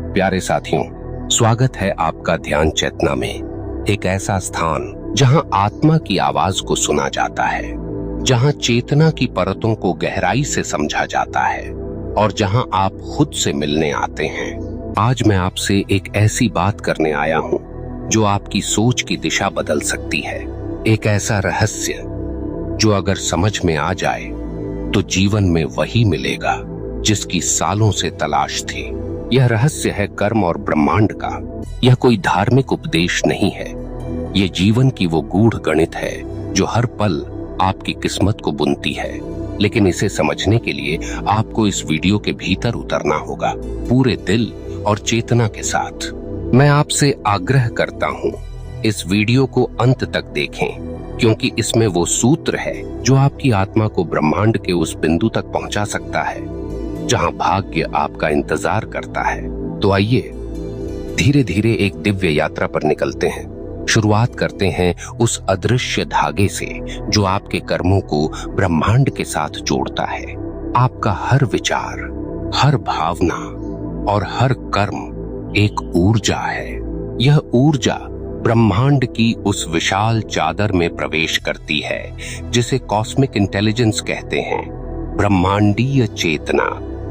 प्यारे साथियों, स्वागत है आपका ध्यान चेतना में, एक ऐसा स्थान जहां आत्मा की आवाज को सुना जाता है, जहां चेतना की परतों को गहराई से समझा जाता है और जहां आप खुद से मिलने आते हैं। आज मैं आपसे एक ऐसी बात करने आया हूं जो आपकी सोच की दिशा बदल सकती है। एक ऐसा रहस्य जो अगर समझ में आ जाए तो जीवन में वही मिलेगा जिसकी सालों से तलाश थी। यह रहस्य है कर्म और ब्रह्मांड का। यह कोई धार्मिक उपदेश नहीं है, यह जीवन की वो गूढ़ गणित है जो हर पल आपकी किस्मत को बुनती है। लेकिन इसे समझने के लिए आपको इस वीडियो के भीतर उतरना होगा, पूरे दिल और चेतना के साथ। मैं आपसे आग्रह करता हूँ, इस वीडियो को अंत तक देखें, क्योंकि इसमें वो सूत्र है जो आपकी आत्मा को ब्रह्मांड के उस बिंदु तक पहुंचा सकता है जहां भाग्य आपका इंतजार करता है। तो आइए धीरे धीरे एक दिव्य यात्रा पर निकलते हैं। शुरुआत करते हैं उस अदृश्य धागे से जो आपके कर्मों को ब्रह्मांड के साथ जोड़ता है। आपका हर विचार, हर भावना और हर कर्म एक ऊर्जा है। यह ऊर्जा ब्रह्मांड की उस विशाल चादर में प्रवेश करती है जिसे कॉस्मिक इंटेलिजेंस कहते हैं। ब्रह्मांडीय चेतना,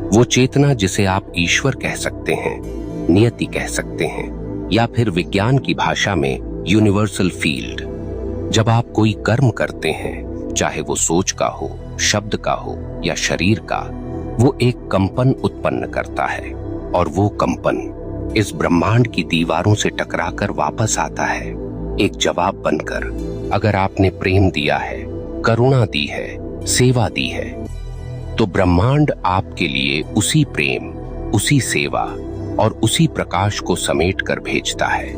वो चेतना जिसे आप ईश्वर कह सकते हैं, नियति कह सकते हैं, या फिर विज्ञान की भाषा में यूनिवर्सल फील्ड। जब आप कोई कर्म करते हैं, चाहे वो सोच का हो, शब्द का हो या शरीर का, वो एक कंपन उत्पन्न करता है और वो कंपन इस ब्रह्मांड की दीवारों से टकराकर वापस आता है एक जवाब बनकर। अगर आपने प्रेम दिया है, करुणा दी है, सेवा दी है, तो ब्रह्मांड आपके लिए उसी प्रेम, उसी सेवा और उसी प्रकाश को समेट कर भेजता है,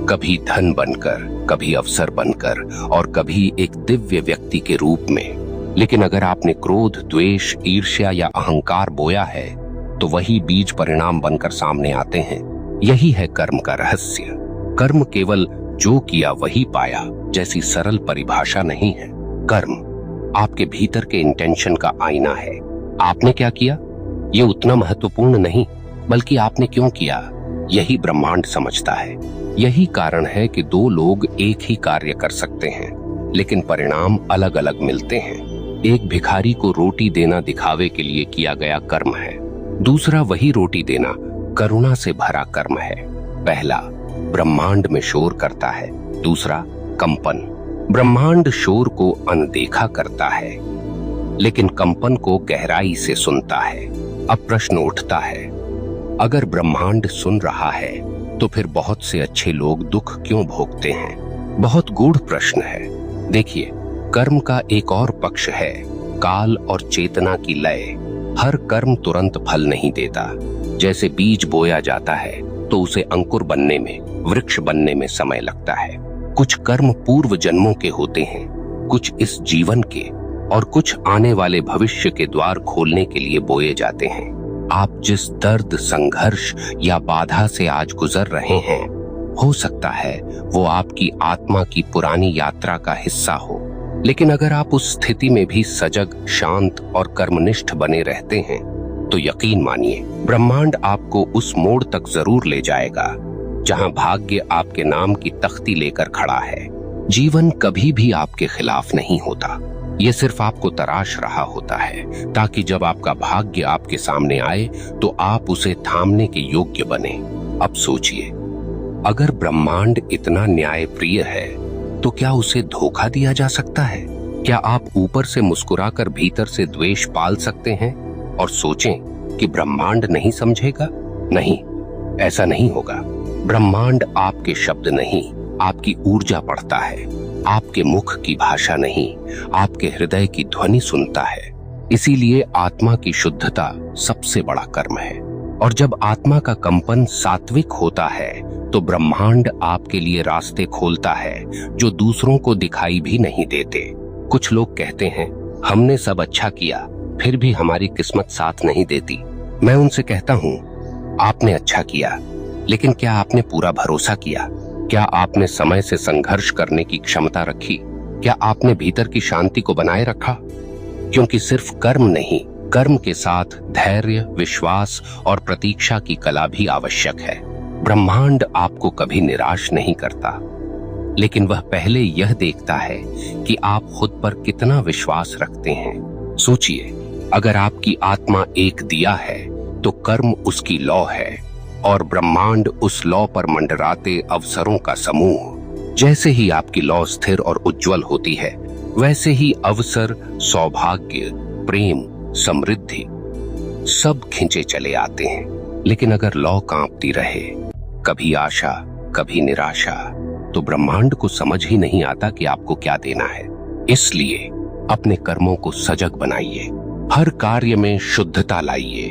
कभी धन बनकर, कभी अवसर बनकर और कभी एक दिव्य व्यक्ति के रूप में। लेकिन अगर आपने क्रोध, द्वेष, ईर्ष्या या अहंकार बोया है तो वही बीज परिणाम बनकर सामने आते हैं। यही है कर्म का रहस्य। कर्म केवल जो किया वही पाया जैसी सरल परिभाषा नहीं है। कर्म आपके भीतर के इंटेंशन का आईना है। आपने क्या किया ये उतना महत्वपूर्ण नहीं, बल्कि आपने क्यों किया यही ब्रह्मांड समझता है। यही कारण है कि दो लोग एक ही कार्य कर सकते हैं लेकिन परिणाम अलग अलग मिलते हैं। एक भिखारी को रोटी देना दिखावे के लिए किया गया कर्म है, दूसरा वही रोटी देना करुणा से भरा कर्म है। पहला ब्रह्मांड में शोर करता है, दूसरा कंपन। ब्रह्मांड शोर को अनदेखा करता है लेकिन कंपन को गहराई से सुनता है। अब प्रश्न उठता है, अगर ब्रह्मांड सुन रहा है तो फिर बहुत से अच्छे लोग दुख क्यों भोगते हैं? बहुत गूढ़ प्रश्न है। देखिए, कर्म का एक और पक्ष है, काल और चेतना की लय। हर कर्म तुरंत फल नहीं देता। जैसे बीज बोया जाता है तो उसे अंकुर बनने में, वृक्ष बनने में समय लगता है। कुछ कर्म पूर्व जन्मों के होते हैं, कुछ इस जीवन के और कुछ आने वाले भविष्य के द्वार खोलने के लिए बोए जाते हैं। आप जिस दर्द, संघर्ष या बाधा से आज गुजर रहे हैं, हो सकता है वो आपकी आत्मा की पुरानी यात्रा का हिस्सा हो। लेकिन अगर आप उस स्थिति में भी सजग, शांत और कर्मनिष्ठ बने रहते हैं तो यकीन मानिए, ब्रह्मांड आपको उस मोड़ तक जरूर ले जाएगा जहां भाग्य आपके नाम की तख्ती लेकर खड़ा है। जीवन कभी भी आपके खिलाफ नहीं होता, ये सिर्फ आपको तराश रहा होता है ताकि जब आपका भाग्य आपके सामने आए तो आप उसे थामने के योग्य बने। अब सोचिए, अगर ब्रह्मांड इतना न्यायप्रिय है तो क्या उसे धोखा दिया जा सकता है? क्या आप ऊपर से मुस्कुराकर भीतर से द्वेष पाल सकते हैं और सोचें कि ब्रह्मांड नहीं समझेगा? नहीं, ऐसा नहीं होगा। ब्रह्मांड आपके शब्द नहीं, आपकी ऊर्जा पढ़ता है। आपके मुख की भाषा नहीं, आपके हृदय की ध्वनि सुनता है। इसीलिए आत्मा की शुद्धता सबसे बड़ा कर्म है। और जब आत्मा का कंपन सात्विक होता है तो ब्रह्मांड आपके लिए रास्ते खोलता है जो दूसरों को दिखाई भी नहीं देते। कुछ लोग कहते हैं, हमने सब अच्छा किया फिर भी हमारी किस्मत साथ नहीं देती। मैं उनसे कहता हूँ, आपने अच्छा किया, लेकिन क्या आपने पूरा भरोसा किया? क्या आपने समय से संघर्ष करने की क्षमता रखी? क्या आपने भीतर की शांति को बनाए रखा? क्योंकि सिर्फ कर्म नहीं, कर्म के साथ धैर्य, विश्वास और प्रतीक्षा की कला भी आवश्यक है। ब्रह्मांड आपको कभी निराश नहीं करता, लेकिन वह पहले यह देखता है कि आप खुद पर कितना विश्वास रखते हैं। सोचिए, अगर आपकी आत्मा एक दिया है तो कर्म उसकी लौ है और ब्रह्मांड उस लौ पर मंडराते अवसरों का समूह। जैसे ही आपकी लौ स्थिर और उज्जवल होती है, वैसे ही अवसर, सौभाग्य, प्रेम, समृद्धि सब खिंचे चले आते हैं। लेकिन अगर लौ कांपती रहे, कभी आशा कभी निराशा, तो ब्रह्मांड को समझ ही नहीं आता कि आपको क्या देना है। इसलिए अपने कर्मों को सजग बनाइए, हर कार्य में शुद्धता लाइए,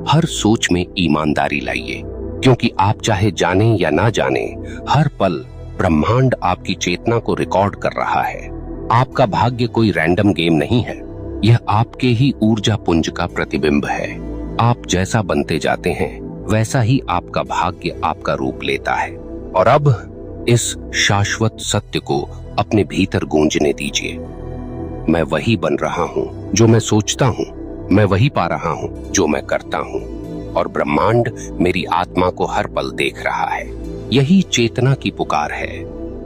हर सोच में ईमानदारी लाइए, क्योंकि आप चाहे जाने या ना जाने, हर पल ब्रह्मांड आपकी चेतना को रिकॉर्ड कर रहा है। आपका भाग्य कोई रैंडम गेम नहीं है, यह आपके ही ऊर्जा पुंज का प्रतिबिंब है। आप जैसा बनते जाते हैं, वैसा ही आपका भाग्य आपका रूप लेता है। और अब इस शाश्वत सत्य को अपने भीतर गूंजने दीजिए। मैं वही बन रहा हूँ जो मैं सोचता हूँ, मैं वही पा रहा हूँ जो मैं करता हूँ, और ब्रह्मांड मेरी आत्मा को हर पल देख रहा है। यही चेतना की पुकार है,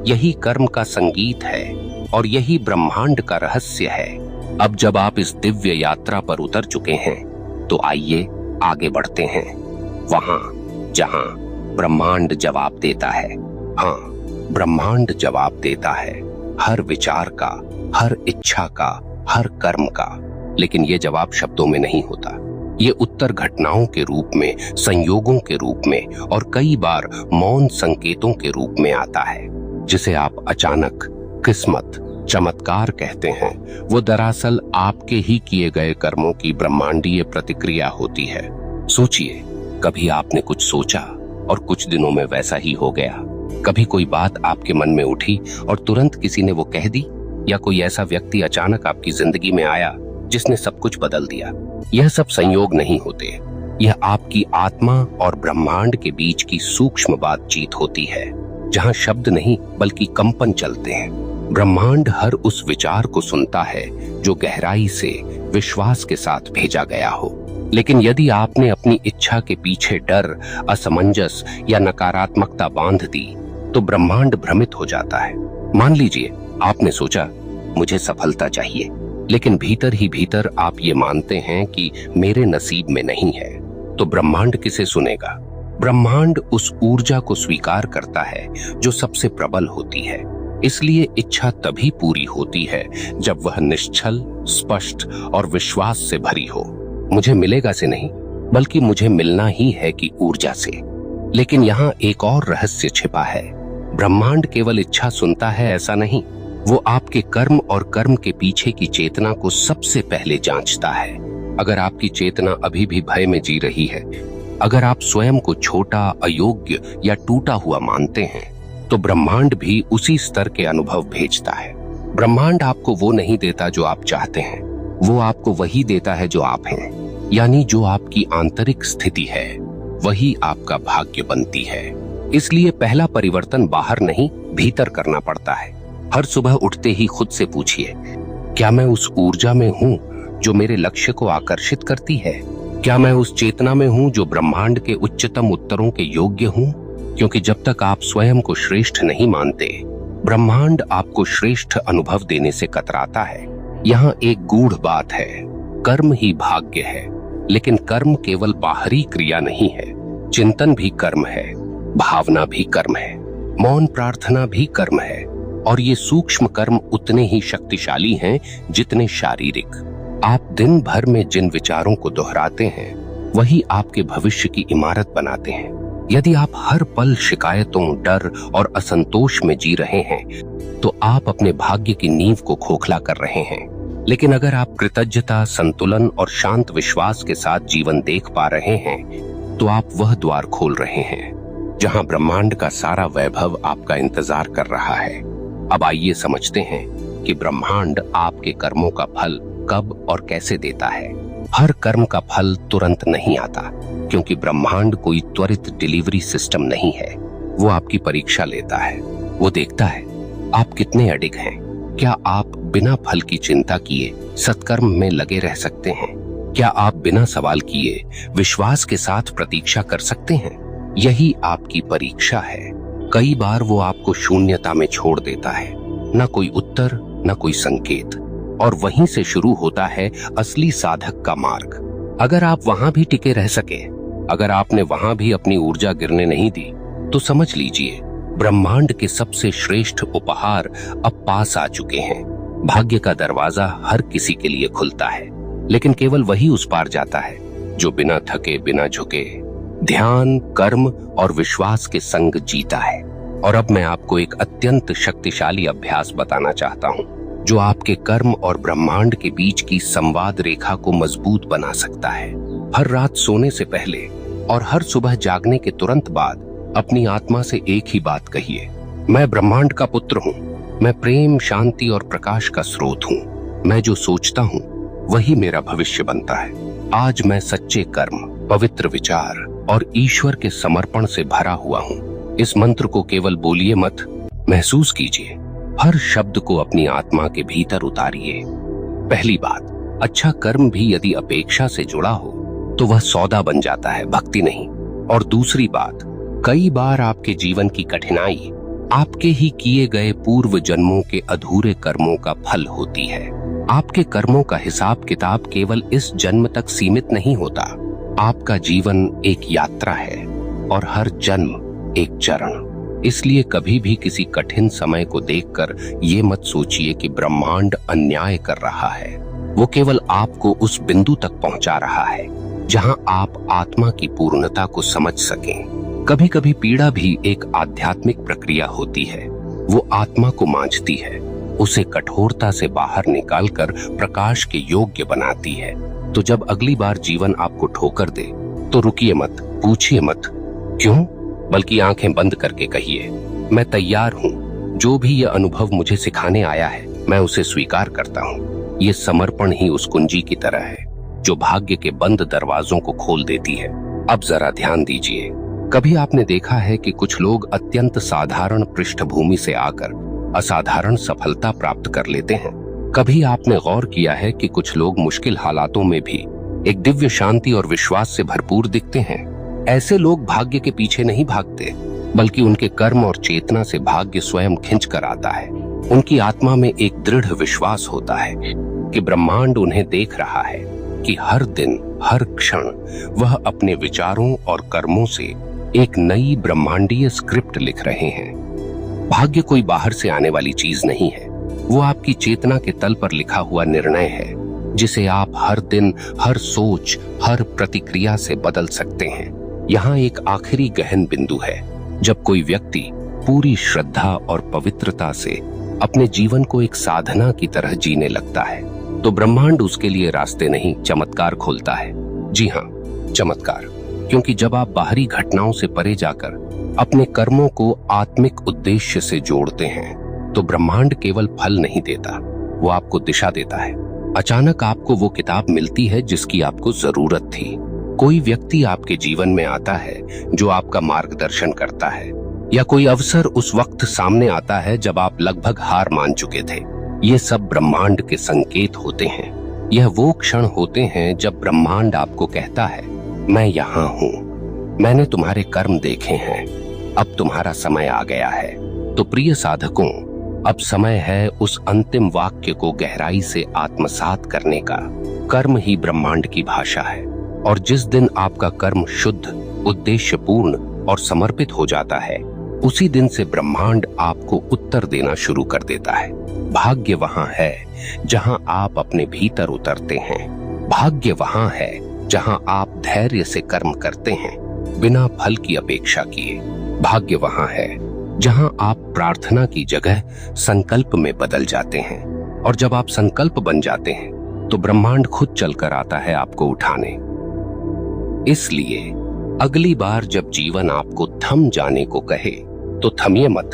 यही कर्म का संगीत है और यही ब्रह्मांड का रहस्य है। अब जब आप इस दिव्य यात्रा पर उतर चुके हैं, तो आइए आगे बढ़ते हैं, वहां जहां ब्रह्मांड जवाब देता है। हाँ, ब्रह्मांड जवाब देता है हर विचार का, हर इच्छा का, हर कर्म का। लेकिन ये जवाब शब्दों में नहीं होता, ये उत्तर घटनाओं के रूप में, संयोगों के रूप में और कई बार मौन संकेतों के रूप में आता है, जिसे आप अचानक, किस्मत, चमत्कार कहते हैं। वो दरअसल आपके ही किए गए कर्मों की ब्रह्मांडीय प्रतिक्रिया होती है। सोचिए, कभी आपने कुछ सोचा और कुछ दिनों में वैसा ही हो गया। कभी कोई बात आपके मन में उठी और तुरंत किसी ने वो कह दी, या कोई ऐसा व्यक्ति अचानक आपकी जिंदगी में आया जिसने सब कुछ बदल दिया। यह सब संयोग नहीं होते, यह आपकी आत्मा और ब्रह्मांड के बीच की सूक्ष्म बातचीत होती है, जहां शब्द नहीं बल्कि कंपन चलते हैं। ब्रह्मांड हर उस विचार को सुनता है जो गहराई से, विश्वास के साथ भेजा गया हो। लेकिन यदि आपने अपनी इच्छा के पीछे डर, असमंजस या नकारात्मकता बांध दी, तो ब्रह्मांड भ्रमित हो जाता है। मान लीजिए आपने सोचा, मुझे सफलता चाहिए, लेकिन भीतर ही भीतर आप ये मानते हैं कि मेरे नसीब में नहीं है, तो ब्रह्मांड किसे सुनेगा? ब्रह्मांड उस ऊर्जा को स्वीकार करता है जो सबसे प्रबल होती है। इसलिए इच्छा तभी पूरी होती है जब वह निश्चल, स्पष्ट और विश्वास से भरी हो। मुझे मिलेगा से नहीं, बल्कि मुझे मिलना ही है की ऊर्जा से। लेकिन यहाँ एक और रहस्य छिपा है। ब्रह्मांड केवल इच्छा सुनता है ऐसा नहीं, वो आपके कर्म और कर्म के पीछे की चेतना को सबसे पहले जांचता है। अगर आपकी चेतना अभी भी भय में जी रही है, अगर आप स्वयं को छोटा, अयोग्य या टूटा हुआ मानते हैं, तो ब्रह्मांड भी उसी स्तर के अनुभव भेजता है। ब्रह्मांड आपको वो नहीं देता जो आप चाहते हैं, वो आपको वही देता है जो आप हैं। यानी जो आपकी आंतरिक स्थिति है, वही आपका भाग्य बनती है। इसलिए पहला परिवर्तन बाहर नहीं, भीतर करना पड़ता है। हर सुबह उठते ही खुद से पूछिए, क्या मैं उस ऊर्जा में हूँ जो मेरे लक्ष्य को आकर्षित करती है? क्या मैं उस चेतना में हूँ जो ब्रह्मांड के उच्चतम उत्तरों के योग्य हूँ? क्योंकि जब तक आप स्वयं को श्रेष्ठ नहीं मानते, ब्रह्मांड आपको श्रेष्ठ अनुभव देने से कतराता है। यहाँ एक गूढ़ बात है, कर्म ही भाग्य है, लेकिन कर्म केवल बाहरी क्रिया नहीं है, चिंतन भी कर्म है, भावना भी कर्म है, मौन प्रार्थना भी कर्म है, और ये सूक्ष्म कर्म उतने ही शक्तिशाली हैं जितने शारीरिक। आप दिन भर में जिन विचारों को दोहराते हैं, वही आपके भविष्य की इमारत बनाते हैं। यदि आप हर पल शिकायतों, डर और असंतोष में जी रहे हैं, तो आप अपने भाग्य की नींव को खोखला कर रहे हैं। लेकिन अगर आप कृतज्ञता, संतुलन और शांत विश्वास के साथ जीवन देख पा रहे हैं, तो आप वह द्वार खोल रहे हैं जहां ब्रह्मांड का सारा वैभव आपका इंतजार कर रहा है। अब आइए समझते हैं कि ब्रह्मांड आपके कर्मों का फल कब और कैसे देता है। हर कर्म का फल तुरंत नहीं आता, क्योंकि ब्रह्मांड कोई त्वरित डिलीवरी सिस्टम नहीं है। वो आपकी परीक्षा लेता है। वो देखता है आप कितने अडिग हैं। क्या आप बिना फल की चिंता किए सत्कर्म में लगे रह सकते हैं? क्या आप बिना सवाल किए विश्वास के साथ प्रतीक्षा कर सकते हैं? यही आपकी परीक्षा है। कई बार वो आपको शून्यता में छोड़ देता है, न कोई उत्तर, न कोई संकेत, और वहीं से शुरू होता है असली साधक का मार्ग। अगर आप वहां भी टिके रह सके, अगर आपने वहां भी अपनी ऊर्जा गिरने नहीं दी, तो समझ लीजिए ब्रह्मांड के सबसे श्रेष्ठ उपहार अब पास आ चुके हैं। भाग्य का दरवाजा हर किसी के लिए खुलता है, लेकिन केवल वही उस पार जाता है जो बिना थके, बिना झुके, ध्यान, कर्म और विश्वास के संग जीता है। और अब मैं आपको एक अत्यंत शक्तिशाली अभ्यास बताना चाहता हूं, जो आपके कर्म और ब्रह्मांड के बीच की संवाद रेखा को मजबूत बना सकता है। हर रात सोने से पहले और हर सुबह जागने के तुरंत बाद अपनी आत्मा से एक ही बात कहिए, मैं ब्रह्मांड का पुत्र हूँ, मैं प्रेम, शांति और प्रकाश का स्रोत हूँ, मैं जो सोचता हूँ वही मेरा भविष्य बनता है। आज मैं सच्चे कर्म, पवित्र विचार और ईश्वर के समर्पण से भरा हुआ हूँ। इस मंत्र को केवल बोलिए मत, महसूस कीजिए। हर शब्द को अपनी आत्मा के भीतर उतारिए। पहली बात, अच्छा कर्म भी यदि अपेक्षा से जुड़ा हो तो वह सौदा बन जाता है, भक्ति नहीं। और दूसरी बात, कई बार आपके जीवन की कठिनाई आपके ही किए गए पूर्व जन्मों के अधूरे कर्मों का फल होती है। आपके कर्मों का हिसाब किताब केवल इस जन्म तक सीमित नहीं होता। आपका जीवन एक यात्रा है और हर जन्म एक चरण। इसलिए कभी भी किसी कठिन समय को देखकर ये मत सोचिए कि ब्रह्मांड अन्याय कर रहा है। वो केवल आपको उस बिंदु तक पहुंचा रहा है जहां आप आत्मा की पूर्णता को समझ सकें। कभी कभी पीड़ा भी एक आध्यात्मिक प्रक्रिया होती है। वो आत्मा को मांझती है, उसे कठोरता से बाहर निकालकर प्रकाश के योग्य बनाती है। तो जब अगली बार जीवन आपको ठोकर दे तो रुकिए मत, पूछिए मत क्यों, बल्कि आंखें बंद करके कहिए, मैं तैयार हूँ। जो भी यह अनुभव मुझे सिखाने आया है, मैं उसे स्वीकार करता हूँ। ये समर्पण ही उस कुंजी की तरह है जो भाग्य के बंद दरवाजों को खोल देती है। अब जरा ध्यान दीजिए। कभी आपने देखा है कि कुछ लोग अत्यंत साधारण पृष्ठभूमि से आकर असाधारण सफलता प्राप्त कर लेते हैं। कभी आपने गौर किया है कि कुछ लोग मुश्किल हालातों में भी एक दिव्य शांति और विश्वास से भरपूर दिखते हैं। ऐसे लोग भाग्य के पीछे नहीं भागते, बल्कि उनके कर्म और चेतना से भाग्य स्वयं खिंच कर आता है। उनकी आत्मा में एक दृढ़ विश्वास होता है कि ब्रह्मांड उन्हें देख रहा है, कि हर दिन, हर क्षण वह अपने विचारों और कर्मों से एक नई ब्रह्मांडीय स्क्रिप्ट लिख रहे हैं। भाग्य कोई बाहर से आने वाली चीज नहीं है, वो आपकी चेतना के तल पर लिखा हुआ निर्णय है, जिसे आप हर दिन, हर सोच, हर प्रतिक्रिया से बदल सकते हैं। यहाँ एक आखिरी गहन बिंदु है, जब कोई व्यक्ति पूरी श्रद्धा और पवित्रता से अपने जीवन को एक साधना की तरह जीने लगता है, तो ब्रह्मांड उसके लिए रास्ते नहीं, चमत्कार खोलता है। जी हाँ, चमत्कार। क्योंकि जब आप बाहरी घटनाओं से परे जाकर अपने कर्मों को आत्मिक उद्देश्य से जोड़ते हैं, तो ब्रह्मांड केवल फल नहीं देता, वो आपको दिशा देता है। अचानक आपको वो किताब मिलती है जिसकी आपको जरूरत थी। कोई व्यक्ति आपके जीवन में आता है जो आपका मार्गदर्शन करता है, या कोई अवसर उस वक्त सामने आता है जब आप लगभग हार मान चुके थे। ये सब ब्रह्मांड के संकेत होते हैं। यह वो क्षण होते हैं जब ब्रह्मांड आपको कहता है, मैं यहाँ हूँ, मैंने तुम्हारे कर्म देखे हैं, अब तुम्हारा समय आ गया है। तो प्रिय साधकों, अब समय है उस अंतिम वाक्य को गहराई से आत्मसात करने का। कर्म ही ब्रह्मांड की भाषा है, और जिस दिन आपका कर्म शुद्ध, उद्देश्यपूर्ण और समर्पित हो जाता है, उसी दिन से ब्रह्मांड आपको उत्तर देना शुरू कर देता है। भाग्य वहां है जहां आप अपने भीतर उतरते हैं। भाग्य वहां है जहां आप धैर्य से कर्म करते हैं, बिना फल की अपेक्षा किए। भाग्य वहां है जहां आप प्रार्थना की जगह संकल्प में बदल जाते हैं, और जब आप संकल्प बन जाते हैं तो ब्रह्मांड खुद चलकर आता है आपको उठाने। इसलिए अगली बार जब जीवन आपको थम जाने को कहे तो थमिए मत।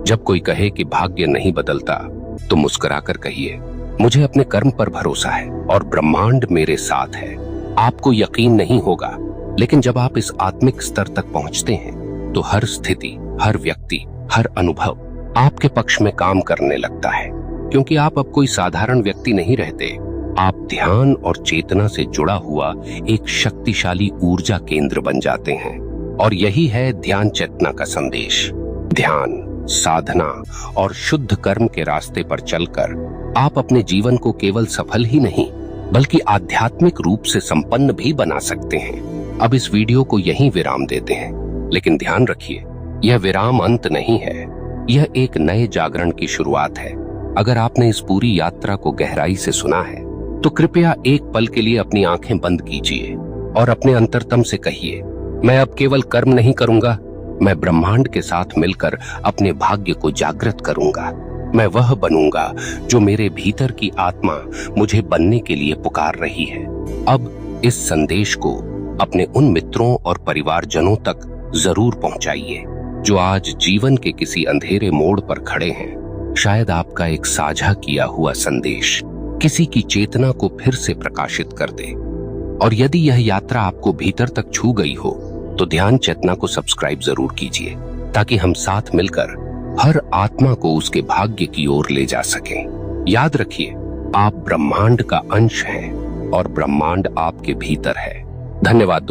जब कोई कहे कि भाग्य नहीं बदलता, तो मुस्कुराकर कहिए, मुझे अपने कर्म पर भरोसा है और ब्रह्मांड मेरे साथ है। आपको यकीन नहीं होगा, लेकिन जब आप इस आत्मिक स्तर तक पहुंचते हैं तो हर स्थिति, हर व्यक्ति, हर अनुभव आपके पक्ष में काम करने लगता है। क्योंकि आप अब कोई साधारण व्यक्ति नहीं रहते, आप ध्यान और चेतना से जुड़ा हुआ एक शक्तिशाली ऊर्जा केंद्र बन जाते हैं। और यही है ध्यान चेतना का संदेश। ध्यान, साधना और शुद्ध कर्म के रास्ते पर चलकर आप अपने जीवन को केवल सफल ही नहीं बल्कि आध्यात्मिक रूप से संपन्न भी बना सकते हैं। अब इस वीडियो को यहीं विराम देते हैं, लेकिन ध्यान रखिए, यह विराम अंत नहीं है, यह एक नए जागरण की शुरुआत है। अगर आपने इस पूरी यात्रा को गहराई से सुना है तो कृपया एक पल के लिए अपनी आंखें बंद कीजिए और अपने अंतर्तम से कहिए, मैं अब केवल कर्म नहीं करूंगा, मैं ब्रह्मांड के साथ मिलकर अपने भाग्य को जागृत करूंगा। मैं वह बनूंगा जो मेरे भीतर की आत्मा मुझे बनने के लिए पुकार रही है। अब इस संदेश को अपने उन मित्रों और परिवारजनों तक जरूर पहुंचाइए जो आज जीवन के किसी अंधेरे मोड़ पर खड़े हैं। शायद आपका एक साझा किया हुआ संदेश किसी की चेतना को फिर से प्रकाशित कर दे। और यदि यह यात्रा आपको भीतर तक छू गई हो तो ध्यान चेतना को सब्सक्राइब जरूर कीजिए, ताकि हम साथ मिलकर हर आत्मा को उसके भाग्य की ओर ले जा सकें। याद रखिए, आप ब्रह्मांड का अंश हैं और ब्रह्मांड आपके भीतर है। धन्यवाद।